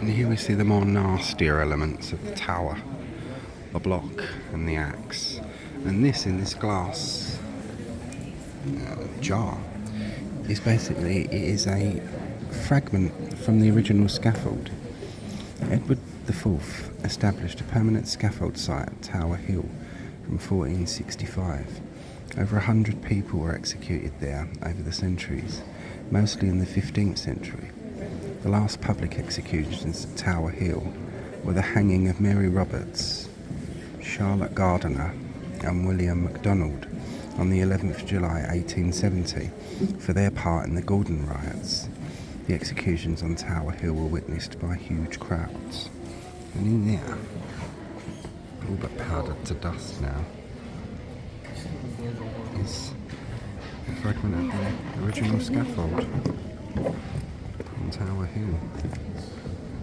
And here we see the more nastier elements of the tower, the block and the axe. And this in this glass jar is basically, it is a fragment from the original scaffold. Edward IV established a permanent scaffold site at Tower Hill from 1465. Over 100 people were executed there over the centuries, mostly in the 15th century. The last public executions at Tower Hill were the hanging of Mary Roberts, Charlotte Gardiner and William MacDonald on the 11th of July 1870 for their part in the Gordon riots. The executions on Tower Hill were witnessed by huge crowds. And in there, all but powdered to dust now, is a fragment of the original scaffold on Tower Hill.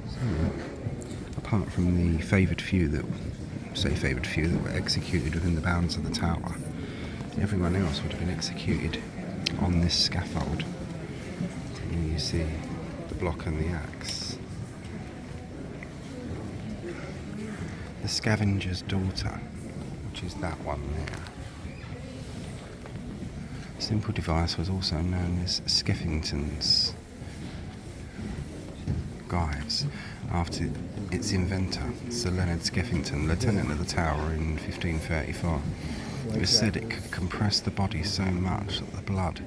So, apart from the favoured few that were executed within the bounds of the tower, everyone else would have been executed on this scaffold. And here you see the block and the axe. The Scavenger's Daughter, which is that one there. Simple device was also known as Skeffington's Gyves, after its inventor, Sir Leonard Skeffington, Lieutenant of the Tower in 1534. It was said it could compress the body so much that the blood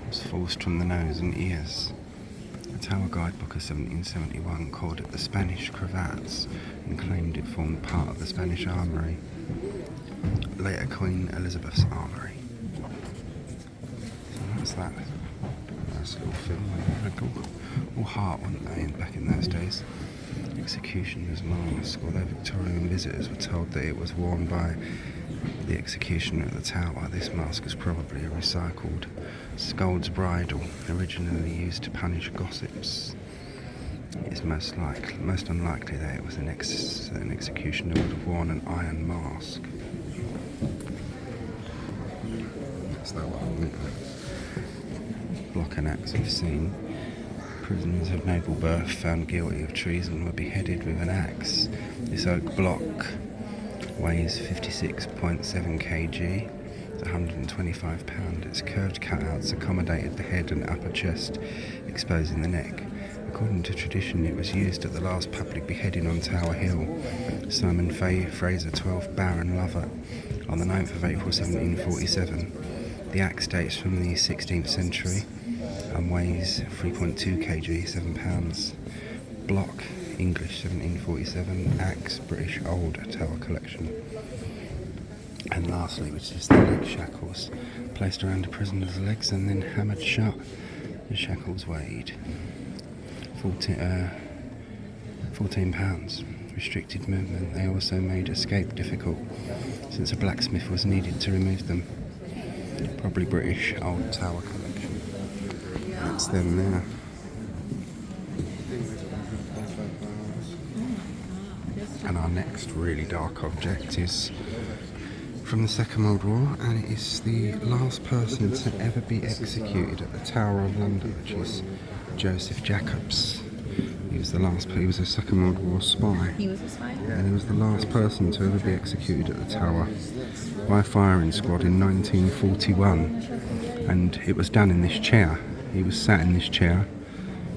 was forced from the nose and ears. The Tower Guidebook of 1771 called it the Spanish Cravats and claimed it formed part of the Spanish Armoury, later Queen Elizabeth's Armoury. So that's that nice little film. All heart, weren't they, back in those days? Executioner's mask, although Victorian visitors were told that it was worn by the executioner at the tower, this mask is probably a recycled scold's bridle, originally used to punish gossips. It is most unlikely that it was an executioner would have worn an iron mask. That's that one. Block and axe we've seen. Prisoners of noble birth found guilty of treason were beheaded with an axe. This oak block weighs 56.7 kg, it's 125 pounds. Its curved cutouts accommodated the head and upper chest, exposing the neck. According to tradition, it was used at the last public beheading on Tower Hill. Simon Fraser, 12th Baron Lovat, on the 9th of April 1747. The axe dates from the 16th century and weighs 3.2 kg, 7 pounds. Block, English, 1747. Axe, British Old Tower Collection. And lastly, which is the leg shackles, placed around a prisoner's legs and then hammered shut. The shackles weighed 14 pounds. Restricted movement. They also made escape difficult, since a blacksmith was needed to remove them. Probably British Old Tower Collection. That's them there. And our next really dark object is from the Second World War, and it is the last person to ever be executed at the Tower of London, which is Joseph Jacobs. He was a Second World War spy. He was a spy? And he was the last person to ever be executed at the Tower by a firing squad in 1941. And it was done in this chair. He was sat in this chair.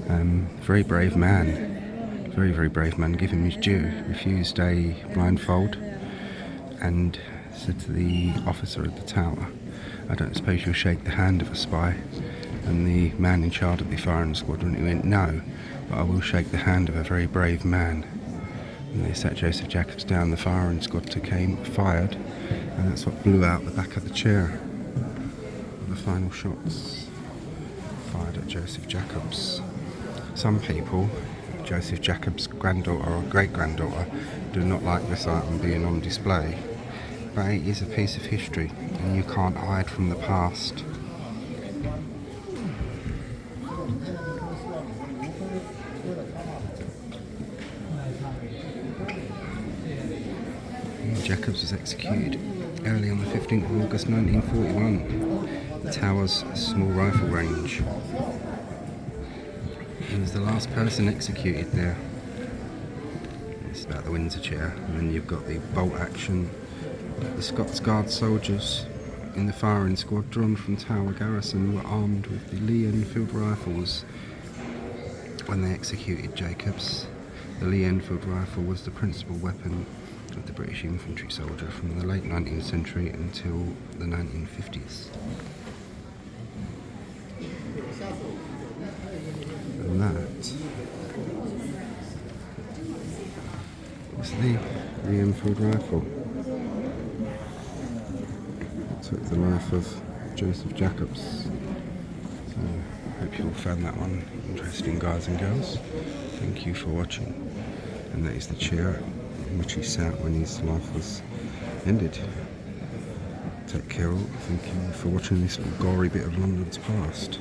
Very brave man. Very, very brave man. Give him his due. Refused a blindfold and said to the officer at the tower, "I don't suppose you'll shake the hand of a spy?" And the man in charge of the firing squadron, he went, "No, but I will shake the hand of a very brave man." And they sat Joseph Jacobs down. The firing squad fired, and that's what blew out the back of the chair. The final shots fired at Joseph Jacobs. Some people, Joseph Jacobs' granddaughter or great-granddaughter, do not like this item being on display, but it is a piece of history and you can't hide from the past. Jacobs was executed early on the 15th of August 1941. The Tower's small rifle range. He was the last person executed there. This is about the Windsor chair. And then you've got the bolt action. The Scots Guard soldiers in the firing squad drawn from Tower Garrison were armed with the Lee Enfield rifles when they executed Jacobs. The Lee Enfield rifle was the principal weapon of the British infantry soldier from the late 19th century until the 1950s. And that was the Lee Enfield rifle. It took the life of Joseph Jacobs. So I hope you all found that one interesting, guys and girls. Thank you for watching. And that is the chair in which he sat when his life was ended. Take care all. Thank you for watching this little gory bit of London's past.